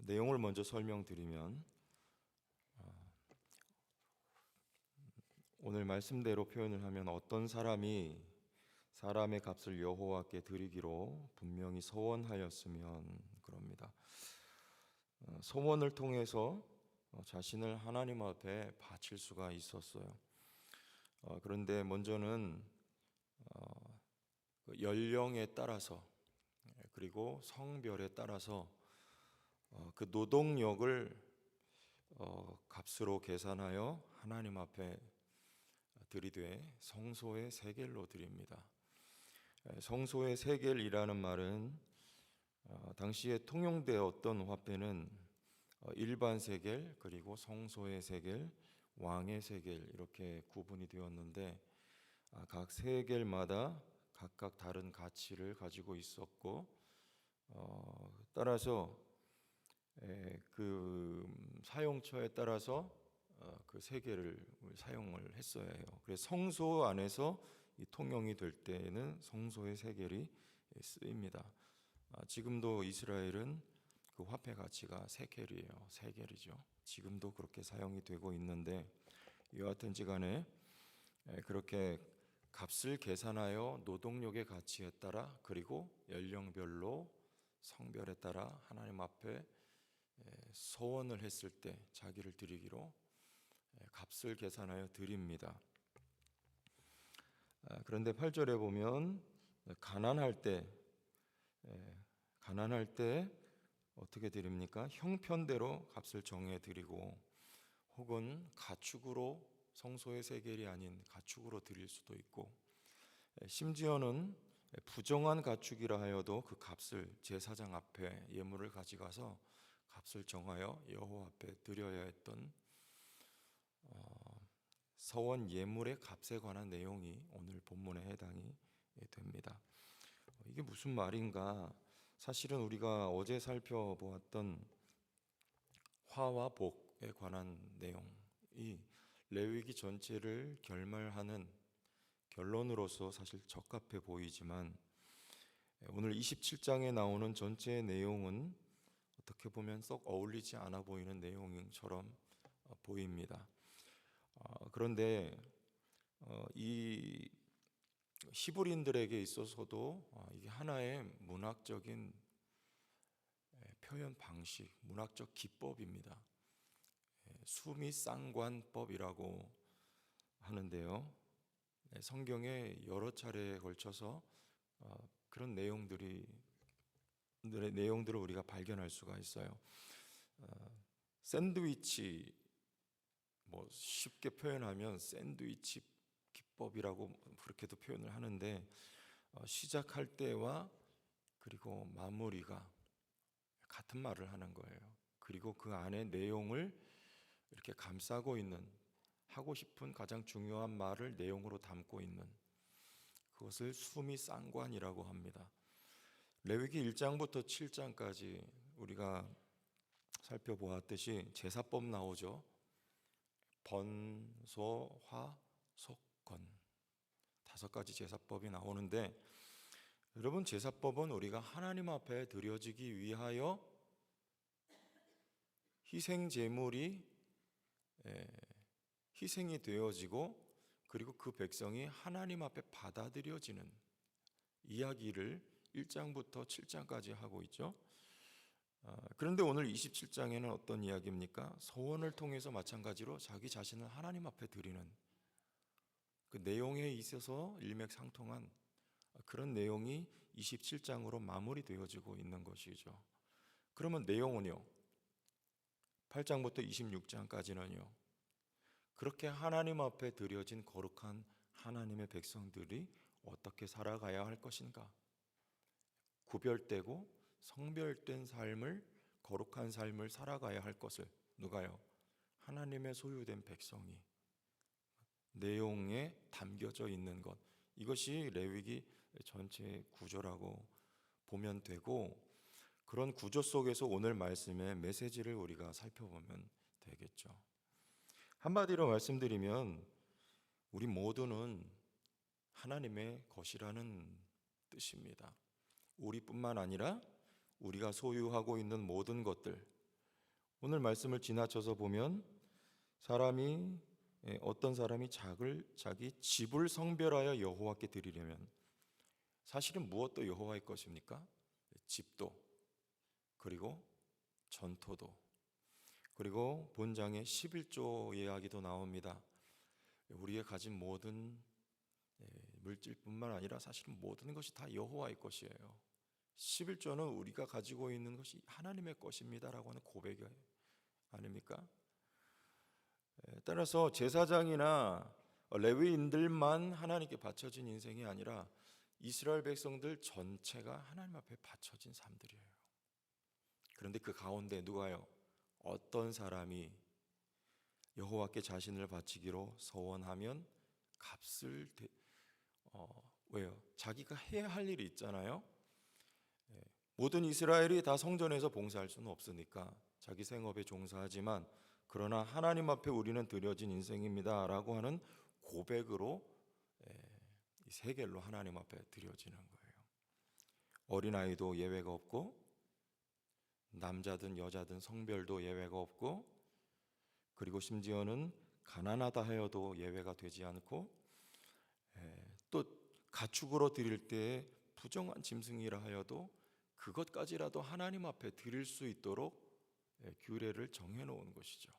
내용을 먼저 설명드리면 오늘 말씀대로 표현을 하면 어떤 사람이 사람의 값을 여호와께 드리기로 분명히 서원하였으면 그럽니다. 서원을 통해서 자신을 하나님 앞에 바칠 수가 있었어요. 그런데 먼저는 그 연령에 따라서 그리고 성별에 따라서 그 노동력을 값으로 계산하여 하나님 앞에 드리되 성소의 세겔로 드립니다. 성소의 세겔이라는 말은 당시에 통용되었던 화폐는 일반 세겔 그리고 성소의 세겔, 왕의 세겔 이렇게 구분이 되었는데 각 세겔마다 각각 다른 가치를 가지고 있었고 따라서 그 사용처에 따라서 그 세겔을 사용을 했어야 해요. 그래서 성소 안에서 이 통용이 될 때에는 성소의 세겔이 쓰입니다. 지금도 이스라엘은 그 화폐 가치가 세겔이에요. 세겔이죠. 지금도 그렇게 사용이 되고 있는데 여하튼지 간에 그렇게 값을 계산하여 노동력의 가치에 따라 그리고 연령별로 성별에 따라 하나님 앞에 소원을 했을 때 자기를 드리기로 값을 계산하여 드립니다. 그런데 8절에 보면 가난할 때 어떻게 드립니까? 형편대로 값을 정해 드리고 혹은 가축으로 성소의 세겔이 아닌 가축으로 드릴 수도 있고 심지어는 부정한 가축이라 하여도 그 값을 제사장 앞에 예물을 가져가서 값을 정하여 여호와 앞에 드려야 했던 서원 예물의 값에 관한 내용이 오늘 본문에 해당이 됩니다. 이게 무슨 말인가? 사실은 우리가 어제 살펴보았던 화와 복에 관한 내용이 레위기 전체를 결말하는 결론으로서 사실 적합해 보이지만 오늘 27장에 나오는 전체의 내용은 어떻게 보면 썩 어울리지 않아 보이는 내용처럼 보입니다. 그런데 이 히브리인들에게 있어서도 이게 하나의 문학적인 표현 방식, 문학적 기법입니다. 수미쌍관법이라고 하는데요. 성경에 여러 차례에 걸쳐서 그런 내용들을 우리가 발견할 수가 있어요. 샌드위치, 쉽게 표현하면 샌드위치 기법이라고 그렇게도 표현을 하는데 시작할 때와 그리고 마무리가 같은 말을 하는 거예요. 그리고 그 안에 내용을 이렇게 감싸고 있는 하고 싶은 가장 중요한 말을 내용으로 담고 있는 그것을 수미쌍관이라고 합니다. 레위기 1장부터 7장까지 우리가 살펴보았듯이 제사법 나오죠. 번, 소, 화, 속, 건 5가지 제사법이 나오는데 여러분 제사법은 우리가 하나님 앞에 드려지기 위하여 희생 제물이 희생이 되어지고 그리고 그 백성이 하나님 앞에 받아들여지는 이야기를 1장부터 7장까지 하고 있죠. 그런데 오늘 27장에는 어떤 이야기입니까? 소원을 통해서 마찬가지로 자기 자신을 하나님 앞에 드리는 그 내용에 있어서 일맥상통한 그런 내용이 27장으로 마무리되어지고 있는 것이죠. 그러면 내용은요? 8장부터 26장까지는요. 그렇게 하나님 앞에 드려진 거룩한 하나님의 백성들이 어떻게 살아가야 할 것인가? 구별되고 성별된 삶을, 거룩한 삶을 살아가야 할 것을 누가요? 하나님의 소유된 백성이 내용에 담겨져 있는 것, 이것이 레위기 전체의 구조라고 보면 되고 그런 구조 속에서 오늘 말씀의 메시지를 우리가 살펴보면 되겠죠. 한마디로 말씀드리면 우리 모두는 하나님의 것이라는 뜻입니다. 우리뿐만 아니라 우리가 소유하고 있는 모든 것들, 오늘 말씀을 지나쳐서 보면 어떤 사람이 자기 집을 성별하여 여호와께 드리려면 사실은 무엇도 여호와의 것입니까? 집도, 그리고 전토도, 그리고 본장에 11조 이야기도 나옵니다. 우리가 가진 모든 물질뿐만 아니라 사실은 모든 것이 다 여호와의 것이에요. 11조는 우리가 가지고 있는 것이 하나님의 것입니다라고 하는 고백 아닙니까? 따라서 제사장이나 레위인들만 하나님께 바쳐진 인생이 아니라 이스라엘 백성들 전체가 하나님 앞에 바쳐진 삶들이에요. 그런데 그 가운데 누가요? 어떤 사람이 여호와께 자신을 바치기로 서원하면 값을 왜요? 자기가 해야 할 일이 있잖아요. 모든 이스라엘이 다 성전에서 봉사할 수는 없으니까 자기 생업에 종사하지만 그러나 하나님 앞에 우리는 드려진 인생입니다 라고 하는 고백으로 이 세겔로 하나님 앞에 드려지는 거예요. 어린아이도 예외가 없고 남자든 여자든 성별도 예외가 없고 그리고 심지어는 가난하다 하여도 예외가 되지 않고 또 가축으로 드릴 때 부정한 짐승이라 하여도 그것까지라도 하나님 앞에 드릴 수 있도록 규례를 정해놓은 것이죠.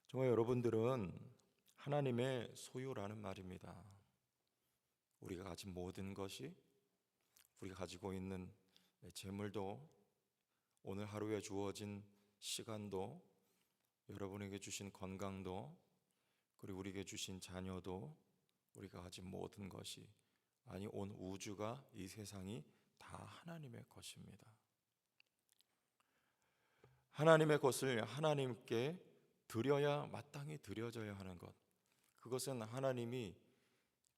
정말 여러분들은 하나님의 소유라는 말입니다. 우리가 가진 모든 것이, 우리가 가지고 있는 재물도, 오늘 하루에 주어진 시간도, 여러분에게 주신 건강도, 그리고 우리에게 주신 자녀도, 우리가 가진 모든 것이, 아니 온 우주가, 이 세상이 다 하나님의 것입니다. 하나님의 것을 하나님께 드려야 마땅히 드려져야 하는 것, 그것은 하나님이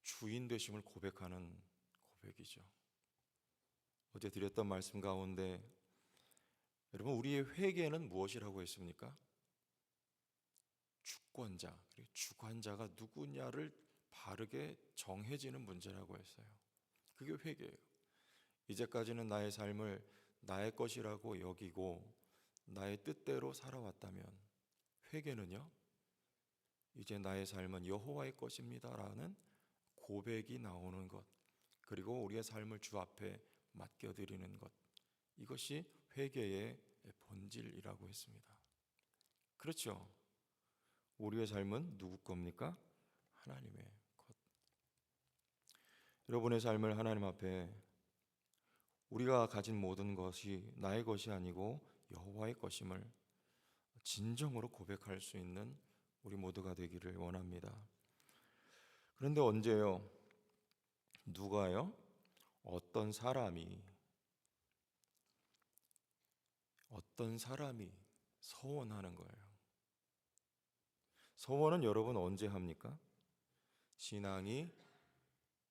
주인 되심을 고백하는 고백이죠. 어제 드렸던 말씀 가운데 여러분, 우리의 회개는 무엇이라고 했습니까? 주권자, 그리고 주관자가 누구냐를 바르게 정해지는 문제라고 했어요. 그게 회개예요. 이제까지는 나의 삶을 나의 것이라고 여기고 나의 뜻대로 살아왔다면, 회개는요, 이제 나의 삶은 여호와의 것입니다라는 고백이 나오는 것, 그리고 우리의 삶을 주 앞에 맡겨드리는 것, 이것이 회개의 본질이라고 했습니다. 그렇죠? 우리의 삶은 누구 겁니까? 하나님의 것. 여러분의 삶을 하나님 앞에 우리가 가진 모든 것이 나의 것이 아니고 여호와의 것임을 진정으로 고백할 수 있는 우리 모두가 되기를 원합니다. 그런데 언제요? 누가요? 어떤 사람이 서원하는 거예요. 서원은 여러분 언제 합니까? 신앙이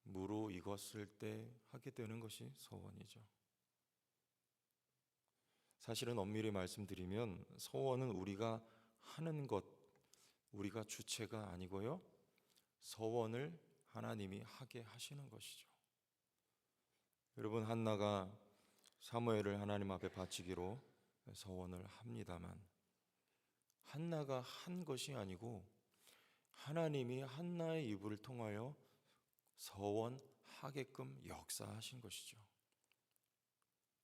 무르익었을 때 하게 되는 것이 서원이죠. 사실은 엄밀히 말씀드리면 서원은 우리가 하는 것, 우리가 주체가 아니고요, 서원을 하나님이 하게 하시는 것이죠. 여러분, 한나가 사무엘을 하나님 앞에 바치기로 서원을 합니다만, 한나가 한 것이 아니고 하나님이 한나의 입을 통하여 서원하게끔 역사하신 것이죠.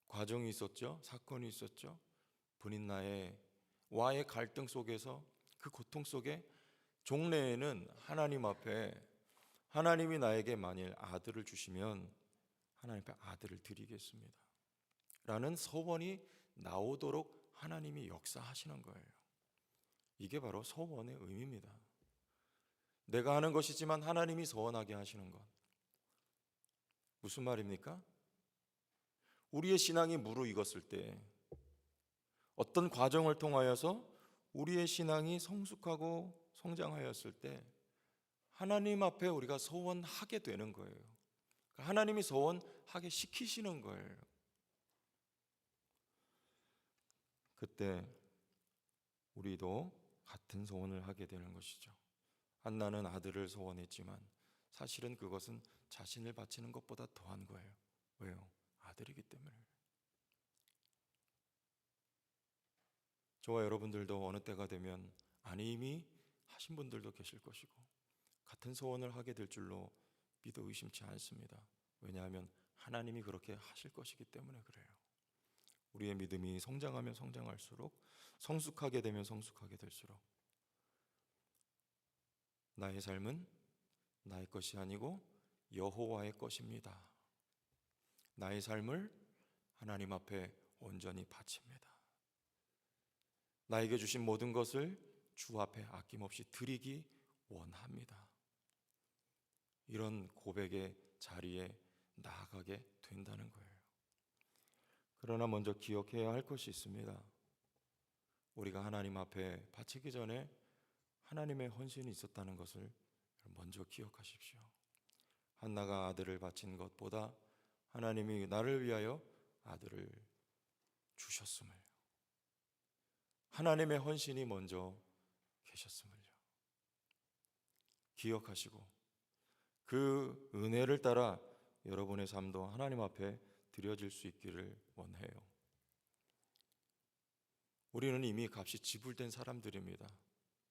과정이 있었죠. 사건이 있었죠. 와의 갈등 속에서, 그 고통 속에 종래에는 하나님 앞에, 하나님이 나에게 만일 아들을 주시면 하나님 앞에 아들을 드리겠습니다 라는 서원이 나오도록 하나님이 역사하시는 거예요. 이게 바로 서원의 의미입니다. 내가 하는 것이지만 하나님이 서원하게 하시는 것. 무슨 말입니까? 우리의 신앙이 무르익었을 때, 어떤 과정을 통하여서 우리의 신앙이 성숙하고 성장하였을 때 하나님 앞에 우리가 서원하게 되는 거예요. 하나님이 서원하게 시키시는 거예요. 그때 우리도 같은 소원을 하게 되는 것이죠. 한나는 아들을 소원했지만 사실은 그것은 자신을 바치는 것보다 더한 거예요. 왜요? 아들이기 때문에. 저와 여러분들도 어느 때가 되면 아니 이미 하신 분들도 계실 것이고 같은 소원을 하게 될 줄로 믿어 의심치 않습니다. 왜냐하면 하나님이 그렇게 하실 것이기 때문에 그래요. 우리의 믿음이 성장하면 성장할수록, 성숙하게 되면 성숙하게 될수록 나의 삶은 나의 것이 아니고 여호와의 것입니다. 나의 삶을 하나님 앞에 온전히 바칩니다. 나에게 주신 모든 것을 주 앞에 아낌없이 드리기 원합니다. 이런 고백의 자리에 나아가게 된다는 거예요. 그러나 먼저 기억해야 할 것이 있습니다. 우리가 하나님 앞에 바치기 전에 하나님의 헌신이 있었다는 것을 먼저 기억하십시오. 한나가 아들을 바친 것보다 하나님이 나를 위하여 아들을 주셨음을, 하나님의 헌신이 먼저 계셨음을요 기억하시고 그 은혜를 따라 여러분의 삶도 하나님 앞에 드려질 수 있기를 원해요. 우리는 이미 값이 지불된 사람들입니다.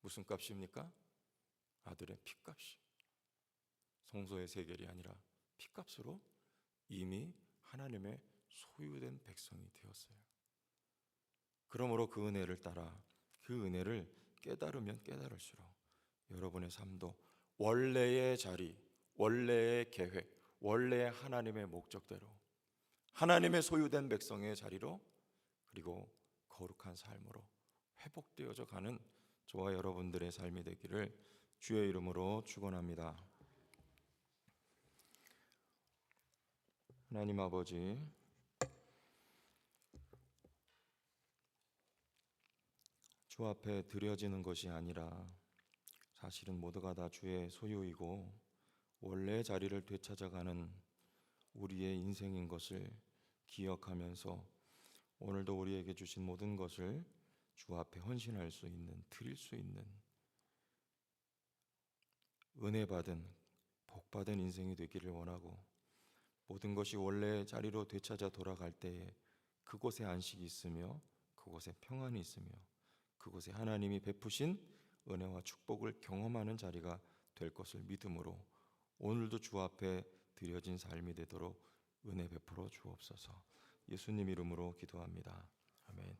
무슨 값입니까? 아들의 피값이. 성소의 세겔이 아니라 피값으로 이미 하나님의 소유된 백성이 되었어요. 그러므로 그 은혜를 따라 그 은혜를 깨달으면 깨달을수록 여러분의 삶도 원래의 자리, 원래의 계획, 원래의 하나님의 목적대로 하나님의 소유된 백성의 자리로, 그리고 거룩한 삶으로 회복되어져 가는 저와 여러분들의 삶이 되기를 주의 이름으로 축원합니다. 하나님 아버지, 주 앞에 드려지는 것이 아니라 사실은 모두가 다 주의 소유이고 원래의 자리를 되찾아가는 우리의 인생인 것을 기억하면서 오늘도 우리에게 주신 모든 것을 주 앞에 헌신할 수 있는, 드릴 수 있는 은혜 받은, 복 받은 인생이 되기를 원하고, 모든 것이 원래의 자리로 되찾아 돌아갈 때에 그곳에 안식이 있으며 그곳에 평안이 있으며 그곳에 하나님이 베푸신 은혜와 축복을 경험하는 자리가 될 것을 믿음으로 오늘도 주 앞에 드려진 삶이 되도록 은혜 베풀어 주옵소서. 예수님 이름으로 기도합니다. 아멘.